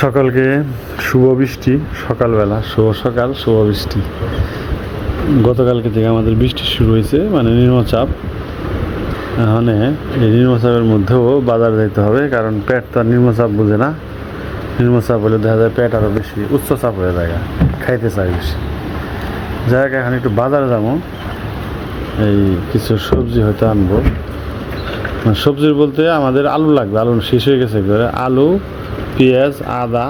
সকলকে শুভ বৃষ্টি, সকালবেলা শুভ সকাল, শুভ বৃষ্টি। গতকালকে থেকে আমাদের বৃষ্টি শুরু হয়েছে, মানে নিম্নচাপ। এখানে এই নিম্নচাপের মধ্যেও বাজার যাইতে হবে, কারণ পেট তো আর নিম্নচাপ বুঝে না। নিম্নচাপ হলে দেখা যায় পেট আরও বেশি উচ্চচাপ হয়ে যায়, খাইতে চাই বেশি। যাই হোক, এখন একটু বাজারে যাবো, এই কিছু সবজি হয়তো আনবো। সবজির বলতে আমাদের আলু লাগবে, আলু শেষ হয়ে গেছে একবারে। আলু, পেঁয়াজ, আদা,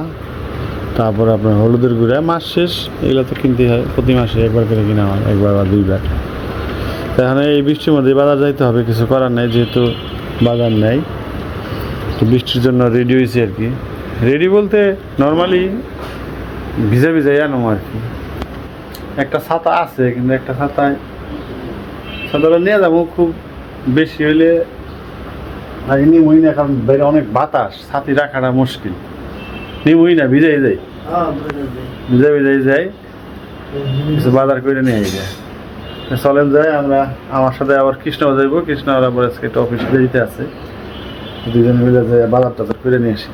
তারপর আপনার হলুদের গুঁড়া। মাস শেষ, এগুলো তো কিনতে হয়, প্রতি মাসে একবার করে কিনা হয়, একবার বা দুইবার। এখানে এই বৃষ্টির মধ্যে বাজার যাইতে হবে, কিছু করার নেই, যেহেতু বাজার নেই। তো বৃষ্টির জন্য রেডি হয়েছি আর কি। রেডি বলতে নর্মালি ভিজা ভিজাই আনো আর কি। একটা ছাতা আছে, কিন্তু একটা ছাতাটা নিয়ে যাবো, খুব বেশি হইলে নিমুই না, কারণ বাইরে অনেক বাতাস, ছাতি রাখাটা মুশকিল। নিমুই না, ভিজাই যায়, ভিজাই যায়, কিছু বাজার করে নিয়ে যায়। চলেন যাই আমরা, আমার সাথে আবার কৃষ্ণও যাইব। কৃষ্ণ আবার আজকে একটা অফিসে যেতে আছে, দুজনে মিলে যাই বাজার টাজার করে নিয়ে আসি।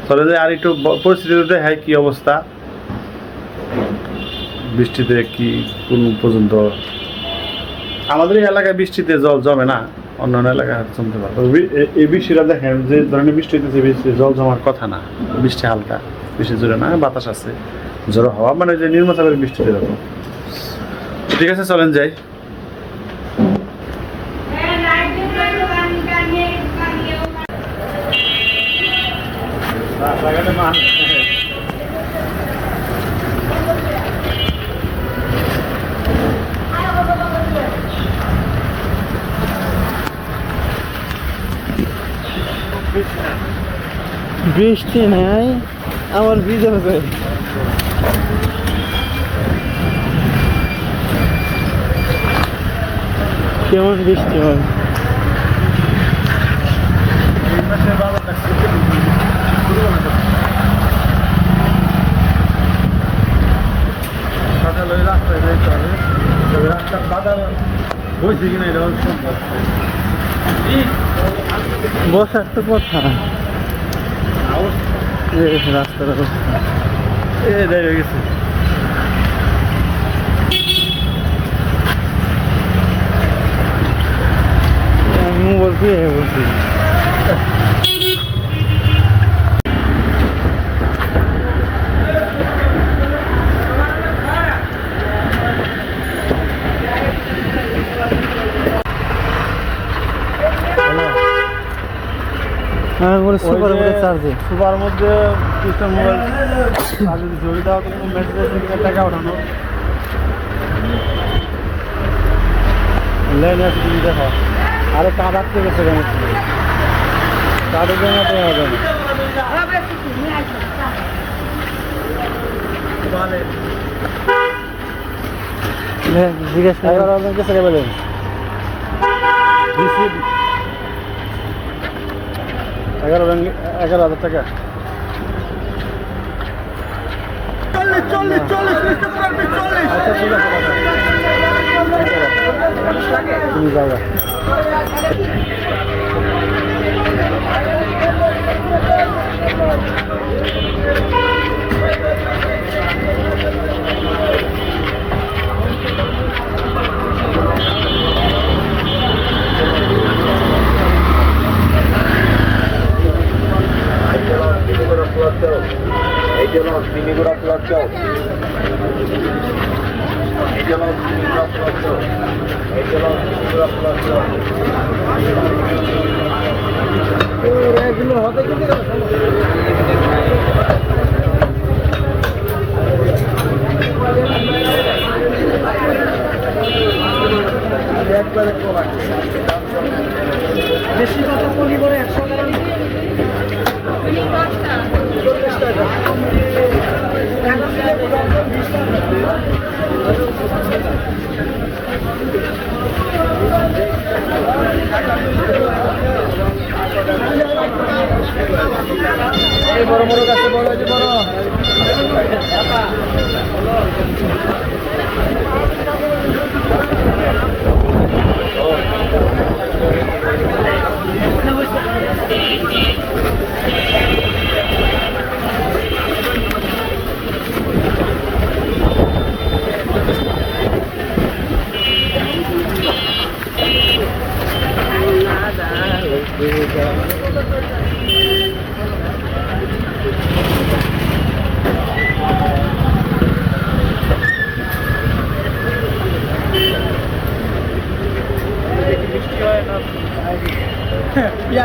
চলে যাই, আর একটু পরিস্থিতিতে হ্যাঁ কী অবস্থা বৃষ্টিতে, কি কোন পর্যন্ত। আমাদের এই এলাকায় বৃষ্টিতে জল জমে না, অন্যান্য এলাকায় হয়তো জমতে পারে। এই বৃষ্টিটা দেখেন যে ধরনের বৃষ্টি হইতেছে, বৃষ্টি জল জমার কথা না। বৃষ্টি হালকা, বৃষ্টি জোরে না, বাতাস আছে, জোরে হওয়া, মানে যে নিম্নচাপের বৃষ্টি এরকম। ঠিক আছে, চলেন যাই। বৃষ্টি নাই, আমার ভিজে হবে। কেমন বৃষ্টি হয়, রাস্তায় যাইতে হবে, রাস্তার বাজার বইছে কিনা এটা সম্ভব। বসার তো কথা, রাস্তার অবস্থা দেরি হয়ে গেছে। আমি বলছি বলছি সুপার মধ্যে মোবাইল জড়িয়ে দেওয়া, কোনো মেসেজ টাকা ওঠানো লাইন আছে, তুমি দেখো। আরে কাঁদ আসতে গেছে কেন, কাঁদের জন্য তো হবে না। জিজ্ঞেস গেছে কে বলেন 11,000 টাকা। আচ্ছা ঠিক আছে, তুমি যাও। বেশি কথা পলি করে 100 টাকা। বড় বড় গাছে বড় হয়েছে, বড়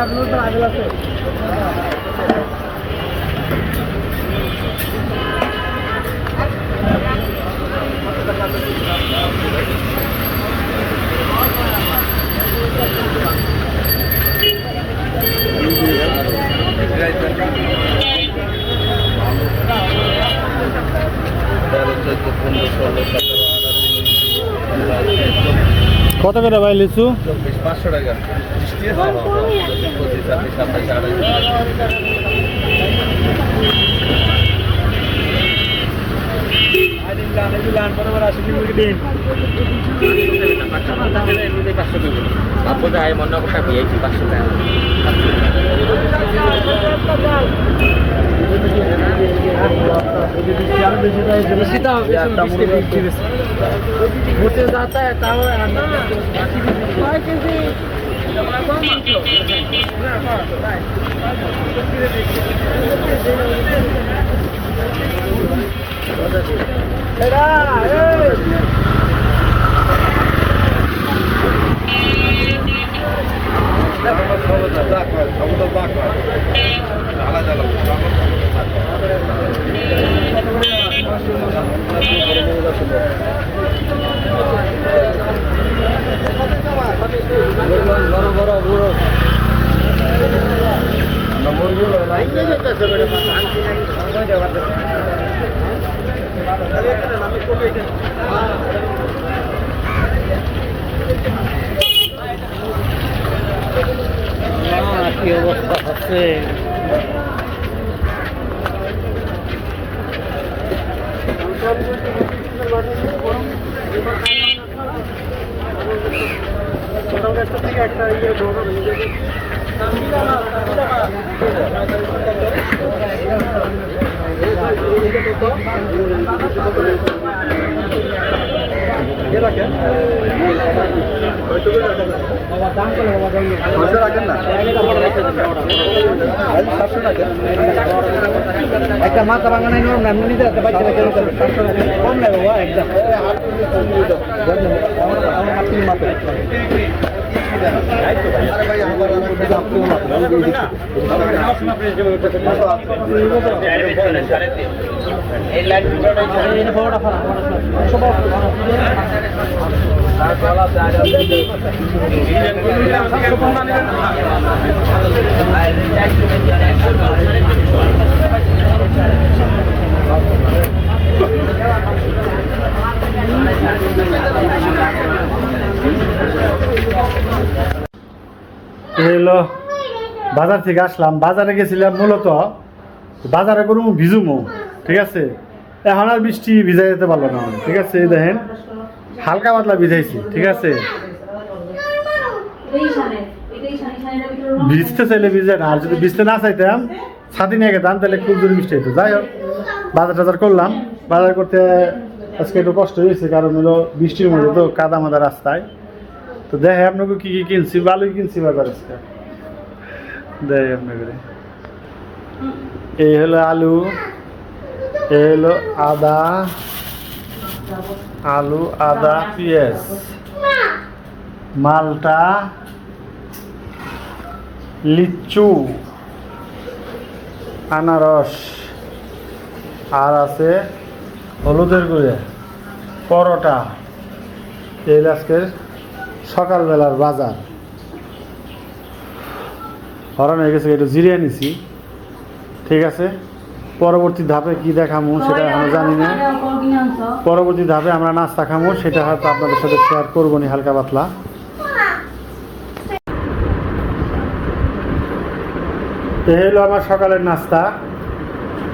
আপনার তো আগেল আছে কত করে ভাই লিচু? 500 টাকা। Apa dah mana aku tak biar itu pasal dah. ঘুরতে যাতা है তাও কি অবস্থা হচ্ছে একটা ইয়ে একটা মাথা ভাঙানো নাম নিতে কম নেই বাবা একদম মাথা এলো বাজার থেকে আসলাম, বাজারে গেছিলাম মূলত বাজারে করবো ভিজুমো, ঠিক আছে। এখন আর বৃষ্টি ভিজাই যেতে পারলো না, ঠিক আছে। এই দেখেন হালকা পাতলা ভিজাইছি, ঠিক আছে। ভিজতে চাইলে ভিজে না, আর যদি ভিজতে না চাইতাম ছাতি নিয়ে গেতাম তাহলে খুব জোরে বৃষ্টি হতো। যাই হোক বাজার টাজার করলাম, বাজার করতে আজকে একটু কষ্ট হয়েছে, কারণ হলো বৃষ্টির মধ্যে তো কাদা মাদা রাস্তায়। তো দেখে আপনাকে কি কি কিনছি, ভালোই কিনছি বাজার আজকে। দেখ আপনাকে এই হলো আলু, এই হলো আলু আদা পেঁয়াজ, মালটা, লিচু, আনারস, আর আছে হলুদের গুঁড়ে, পরোটা। এই আজকের সকালবেলার বাজার। হরণ হয়ে গেছে, একটু জিরিয়ে নিছি, ঠিক আছে। পরবর্তী ধাপে কি দেখামো সেটা আমরা জানি না। পরবর্তী ধাপে আমরা নাস্তা খামো, সেটা হয়তো আপনাদের সাথে শেয়ার করবো নি হালকা পাতলা। এই হলো আমার সকালের নাস্তা,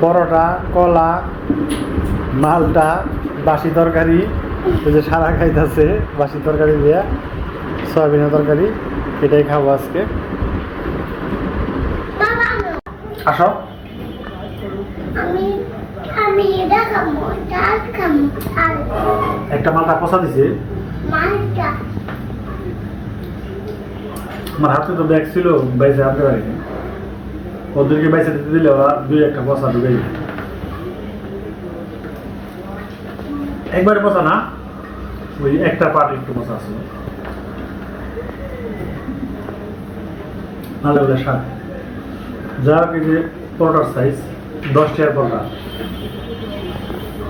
পরোটা, কলা, মালটা, বাসি তরকারি, এই যে সারা খাইতেছে বাসি তরকারি দিয়া, সয়াবিনের তরকারি, এটাই খাবো আজকে। আসো একটা মালটা পচা দিছে, আমার হাতে তো ব্যাগ ছিল বাইসে আনতে পারিনি, ওদেরকে বাইসে দিতে দিলে ওরা দুই একটা পচা ঢুকে যায়। একবারে পচা না, ওই একটা পার্ট একটু পচা আছে, নাহলে ওদের শাক যা যে পরোটার সাইজ 10 টাকার পরোটা,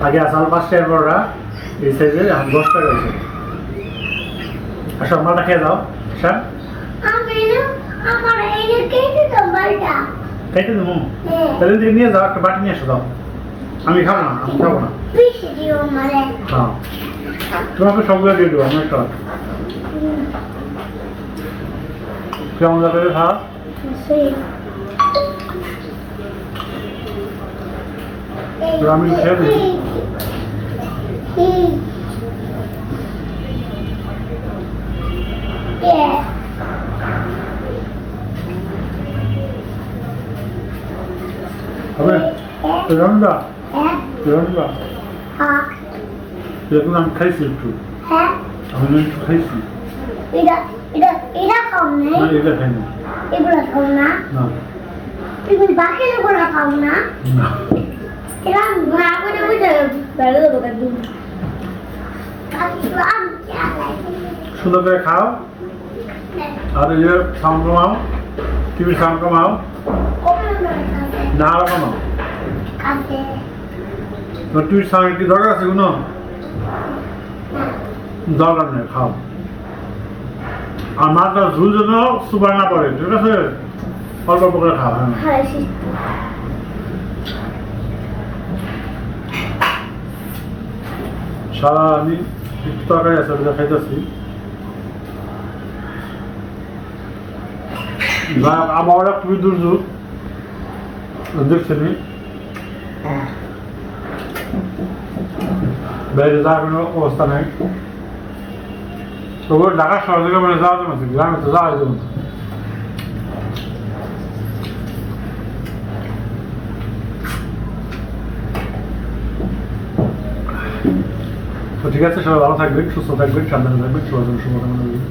আগে আসাল 5 টাকার পরোটা, এই সাইজের এখন 10 টাকা হয়েছে। আসো আপনারা খেয়ে যাও, স্যার খাইতে দেবো, তাহলে দিকে নিয়ে যাও, একটা বাটি নিয়ে এসো দাও। আমি খাবো না, আমি খাবো না। হ্যাঁ তোমাকে সবগুলো দিয়ে দেবো, আমি একটা কেমন যাবে খাওয়া। আমি খেয়ে দিই। হবে রনবা রনবা দেখুন আমি খাইছি একটু, আমি একটু খাইছি না, এটা খাই না। না সুন্দর করে খাও, আর এই যে সাউন্ড কমাও, টিভির সাউন্ড কমাও, না আরো কমাও। টিভির সাউন্ড কি দরকার আছে কোনো? দরকার নেই, খাও। আর মাছটা ঝুল যেন সুপার না পড়ে, ঠিক আছে? অল্প অল্প করে খাও। হ্যাঁ সারা আমি একটু তরকারি আছে ওটা খাইতেছি। আবহাওয়াটা খুবই দুর্যোগ দেখছেন, বাইরে যাওয়ার কোনো অবস্থা নেই। তবু ঢাকা শহর থেকে মানে যাওয়া যাবে, গ্রামে তো যাওয়া যাবে না। তো ঠিক আছে, সবাই ভালো থাকবেন, সুস্থ থাকবেন, সাবধানে থাকবেন, সবার জন্য শুভকামনা রইল।